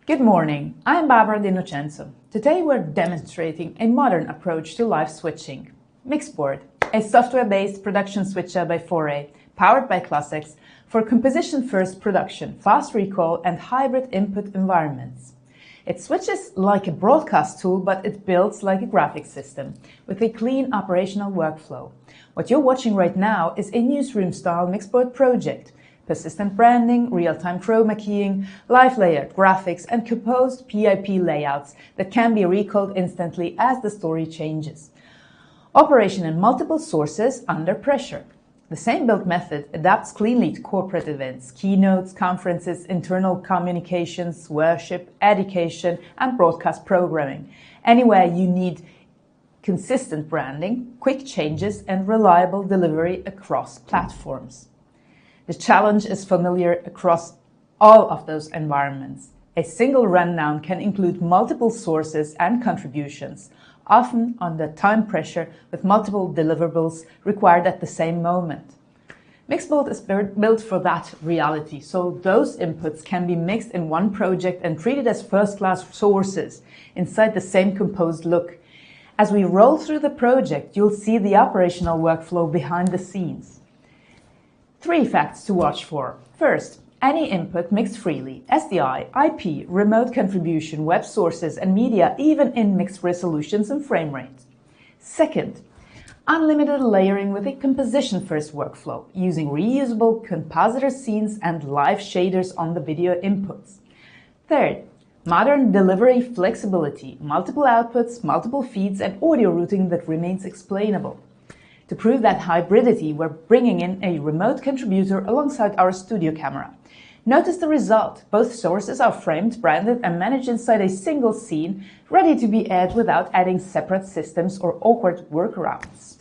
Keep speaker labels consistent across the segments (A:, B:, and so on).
A: Good morning, I'm Barbara Di Innocenzo. Today we're demonstrating a modern approach to live switching. MixBoard, a software-based production switcher by Foray, powered by ClassX, for composition-first production, fast recall and hybrid input environments. It switches like a broadcast tool, but it builds like a graphics system, with a clean operational workflow. What you're watching right now is a newsroom-style MixBoard project. Persistent branding, real-time chroma keying, live layered graphics, and composed PIP layouts that can be recalled instantly as the story changes. Operation in multiple sources under pressure. The same build method adapts cleanly to corporate events, keynotes, conferences, internal communications, worship, education, and broadcast programming. Anywhere you need consistent branding, quick changes, and reliable delivery across platforms. The challenge is familiar across all of those environments. A single rundown can include multiple sources and contributions, often under time pressure with multiple deliverables required at the same moment. MixBoard is built for that reality, so those inputs can be mixed in one project and treated as first-class sources inside the same composed look. As we roll through the project, you'll see the operational workflow behind the scenes. 3 facts to watch for. First, any input mixed freely, SDI, IP, remote contribution, web sources, and media, even in mixed resolutions and frame rates. Second, unlimited layering with a composition-first workflow, using reusable compositor scenes and live shaders on the video inputs. Third, modern delivery flexibility, multiple outputs, multiple feeds, and audio routing that remains explainable. To prove that hybridity, we're bringing in a remote contributor alongside our studio camera. Notice the result. Both sources are framed, branded, and managed inside a single scene, ready to be aired without adding separate systems or awkward workarounds.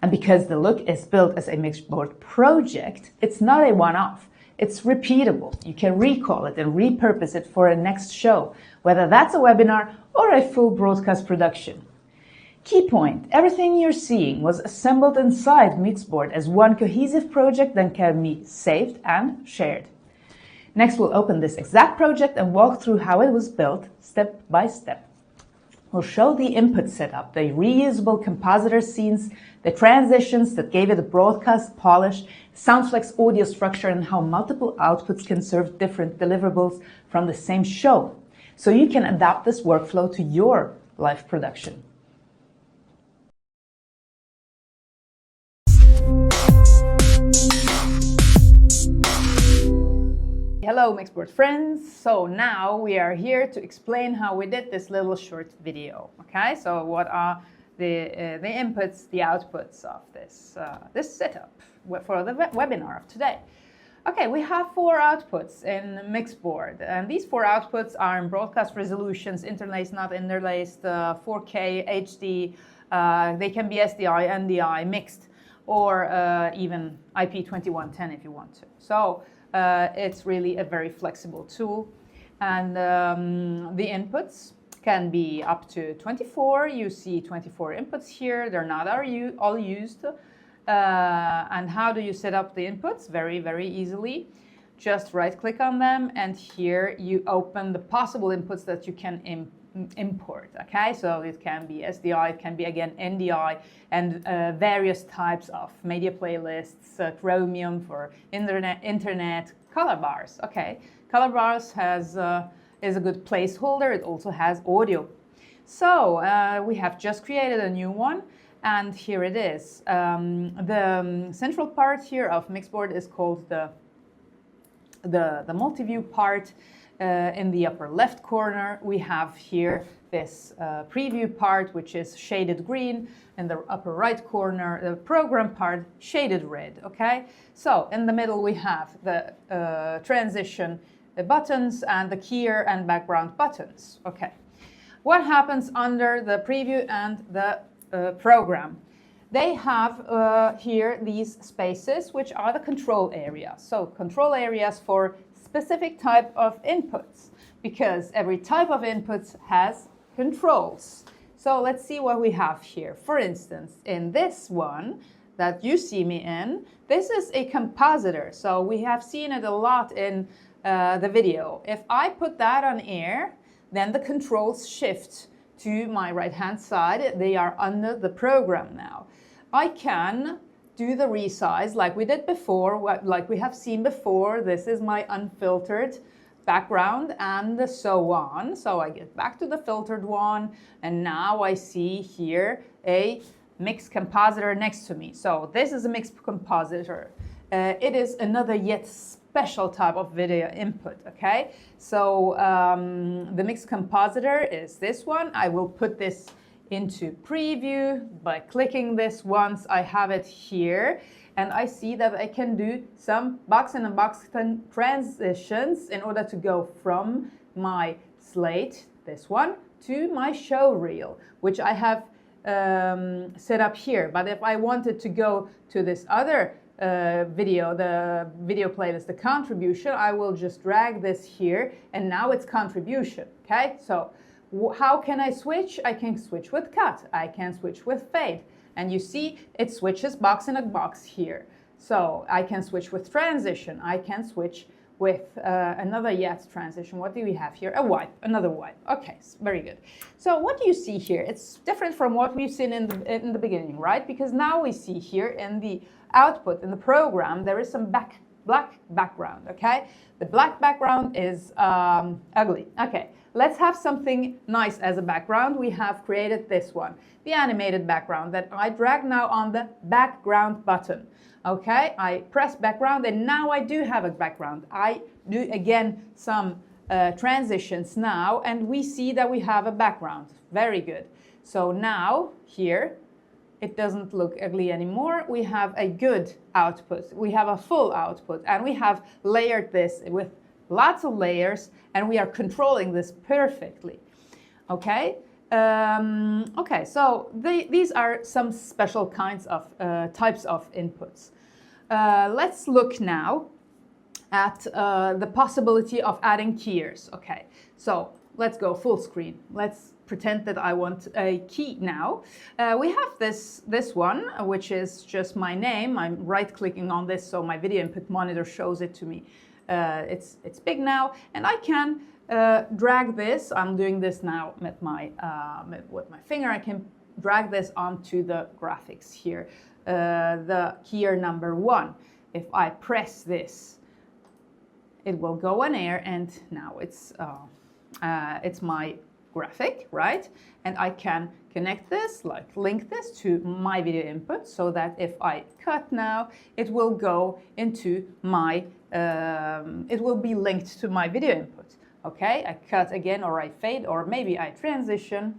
A: And because the look is built as a MixBoard project, it's not a one-off. It's repeatable. You can recall it and repurpose it for a next show, whether that's a webinar or a full broadcast production. Key point, everything you're seeing was assembled inside MixBoard as one cohesive project that can be saved and shared. Next, we'll open this exact project and walk through how it was built step by step. We'll show the input setup, the reusable compositor scenes, the transitions that gave it a broadcast polish, SoundFlex audio structure, and how multiple outputs can serve different deliverables from the same show. So you can adapt this workflow to your live production. Hello MixBoard friends, so now we are here to explain how we did this little short video. Okay, so what are the inputs, the outputs of this setup for the webinar of today. Okay, we have 4 outputs in MixBoard, and these 4 outputs are in broadcast resolutions, interlaced, not interlaced, 4K, HD, they can be SDI, NDI, mixed, or even IP2110 if you want to. So it's really a very flexible tool, and the inputs can be up to 24. You see 24 inputs here. They're not all used. And how do you set up the inputs? Very, very easily. Just right-click on them, and here you open the possible inputs that you can import. Okay, so it can be SDI, it can be again NDI, and various types of media playlists, Chromium for internet, color bars. Okay, color bars is a good placeholder. It also has audio. So we have just created a new one, and here it is. The central part here of MixBoard is called the multi-view part. In the upper left corner, we have here this preview part, which is shaded green. In the upper right corner, the program part, shaded red. Okay, so in the middle we have the transition buttons and the keyer and background buttons. Okay, what happens under the preview and the program? They have here these spaces, which are the control areas. So control areas for specific type of inputs, because every type of inputs has controls. So let's see what we have here. For instance, in this one, that you see me in, this is a compositor. So we have seen it a lot in the video. If I put that on air, then the controls shift to my right-hand side. They are under the program now. I can do the resize like we did before, like we have seen before. This is my unfiltered background and so on. So I get back to the filtered one, and now I see here a mix compositor next to me. So this is a mix compositor. It is another yet special type of video input, okay? So the mix compositor is this one. I will put this into preview by clicking this once. I have it here, and I see that I can do some box-in-a-box transitions in order to go from my slate, this one, to my show reel, which I have set up here. But if I wanted to go to this other video, the video playlist, the contribution, I will just drag this here, and now it's contribution, okay? So how can I switch? I can switch with cut, I can switch with fade, and you see it switches box in a box here. So I can switch with transition, I can switch with another yet transition. What do we have here? A wipe, another wipe. Okay, very good. So what do you see here? It's different from what we've seen in the beginning, right? Because now we see here in the output, in the program, there is some black background, okay? The black background is ugly. Okay, let's have something nice as a background. We have created this one, the animated background that I drag now on the background button. Okay, I press background, and now I do have a background. I do again some transitions now, and we see that we have a background. Very good. So now here, it doesn't look ugly anymore. We have a good output. We have a full output, and we have layered this with lots of layers, and we are controlling this perfectly. Okay. Okay, so these are some special kinds of types of inputs. Let's look now at the possibility of adding keyers. Okay, so let's go full screen. Let's pretend that I want a key now. We have this one, which is just my name. I'm right-clicking on this, so my video input monitor shows it to me. It's big now, and I can drag this. I'm doing this now with my finger. I can drag this onto the graphics here. The keyer number 1. If I press this, it will go on air, and now it's my graphic, right? And I can connect this, like link this to my video input, so that if I cut now, it will go into my, it will be linked to my video input. Okay, I cut again, or I fade, or maybe I transition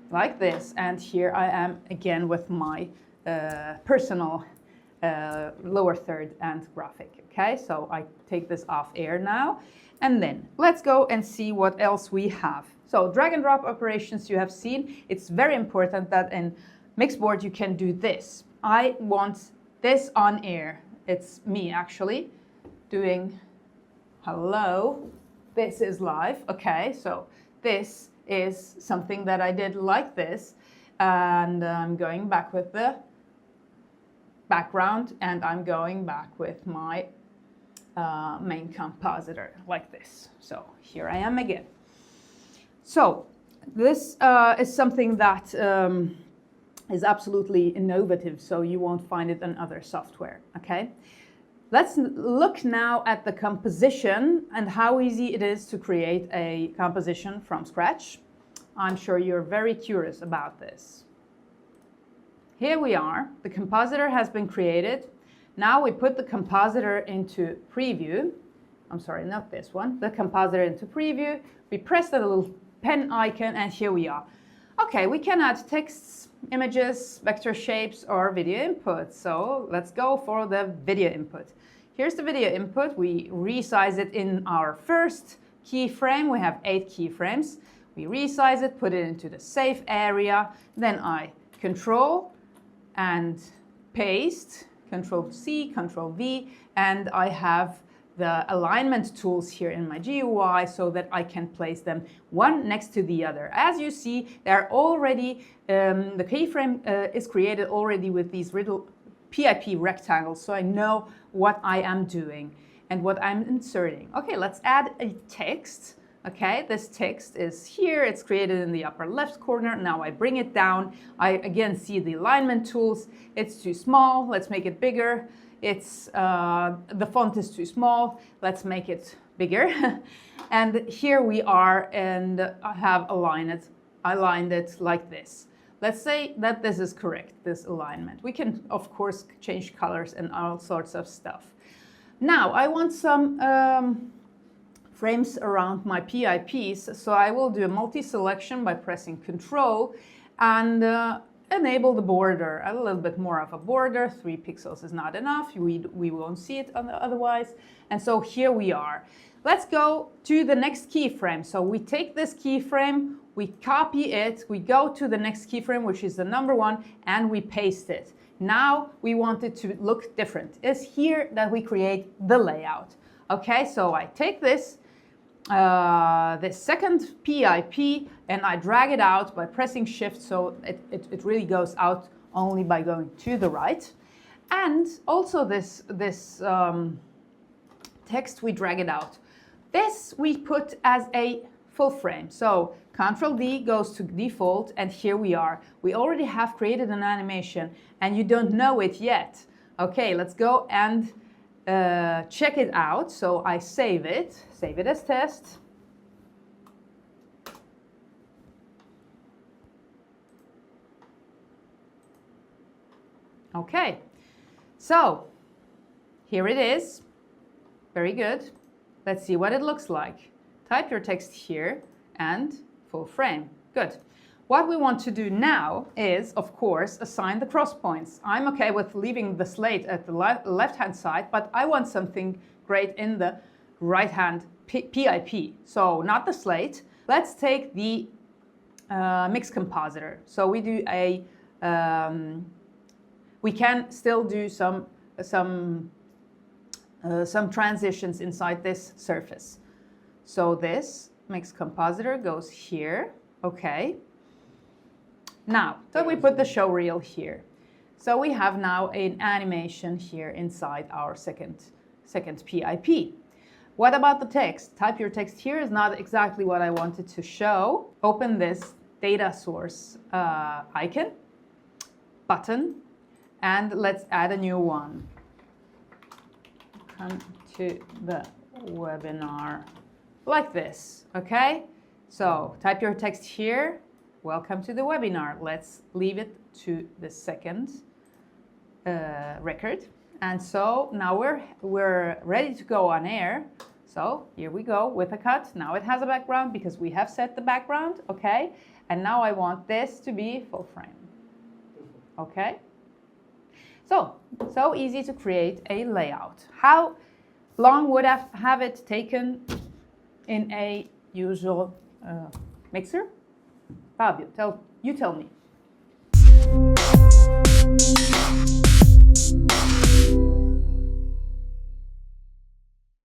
A: like this, and here I am again with my personal lower third and graphic. Okay, so I take this off air now, and then let's go and see what else we have. So drag and drop operations you have seen. It's very important that in MixBoard you can do this. I want this on air. It's me actually doing hello. This is live. Okay, so this is something that I did like this, and I'm going back with the background, and I'm going back with my main compositor like this. So here I am again. So this is something that is absolutely innovative, so you won't find it in other software. Okay. Let's look now at the composition and how easy it is to create a composition from scratch. I'm sure you're very curious about this. Here we are. The compositor has been created. Now we put the compositor into preview. I'm sorry, not this one. The compositor into preview. We press the little pen icon, and here we are. Okay, we can add texts, images, vector shapes, or video input. So let's go for the video input. Here's the video input. We resize it in our first keyframe. We have 8 keyframes. We resize it, put it into the safe area. Then I control and paste, Control C, Control V, and I have the alignment tools here in my GUI so that I can place them one next to the other. As you see, they're already, the keyframe is created already with these little PIP rectangles, so I know what I am doing and what I'm inserting. Okay, let's add a text. Okay, this text is here, it's created in the upper left corner. Now I bring it down. I again see the alignment tools. It's too small, let's make it bigger. It's the font is too small, let's make it bigger. And here we are, and I have aligned it like this. Let's say that this is correct, this alignment. We can, of course, change colors and all sorts of stuff. Now, I want some frames around my PIPs, so I will do a multi-selection by pressing Control and enable the border, a little bit more of a border. 3 pixels is not enough, we won't see it otherwise. And so here we are. Let's go to the next keyframe. So we take this keyframe, we copy it, we go to the next keyframe, which is the number 1, and we paste it. Now we want it to look different. It's here that we create the layout. Okay, so I take this, this second PIP, and I drag it out by pressing Shift, so it really goes out only by going to the right. And also this text, we drag it out. This we put as a full frame. So Ctrl D goes to default, and here we are. We already have created an animation, and you don't know it yet. Okay, let's go and check it out. So I save it as test. Okay, so here it is. Very good. Let's see what it looks like. Type your text here and full frame. Good. What we want to do now is, of course, assign the cross points. I'm okay with leaving the slate at the left-hand side, but I want something great in the right-hand PIP. So not the slate. Let's take the mix compositor. So we do a, we can still do some transitions inside this surface. So this mix compositor goes here. Okay. Now, so we put the show reel here. So we have now an animation here inside our second PIP. What about the text? Type your text here is not exactly what I wanted to show. Open this data source icon, button, and let's add a new one. Come to the webinar like this, okay? So type your text here. Welcome to the webinar. Let's leave it to the second record. And so now we're ready to go on air. So here we go with a cut. Now it has a background because we have set the background, okay? And now I want this to be full frame, okay? So easy to create a layout. How long would I have it taken in a usual mixer? Fabio, you tell me.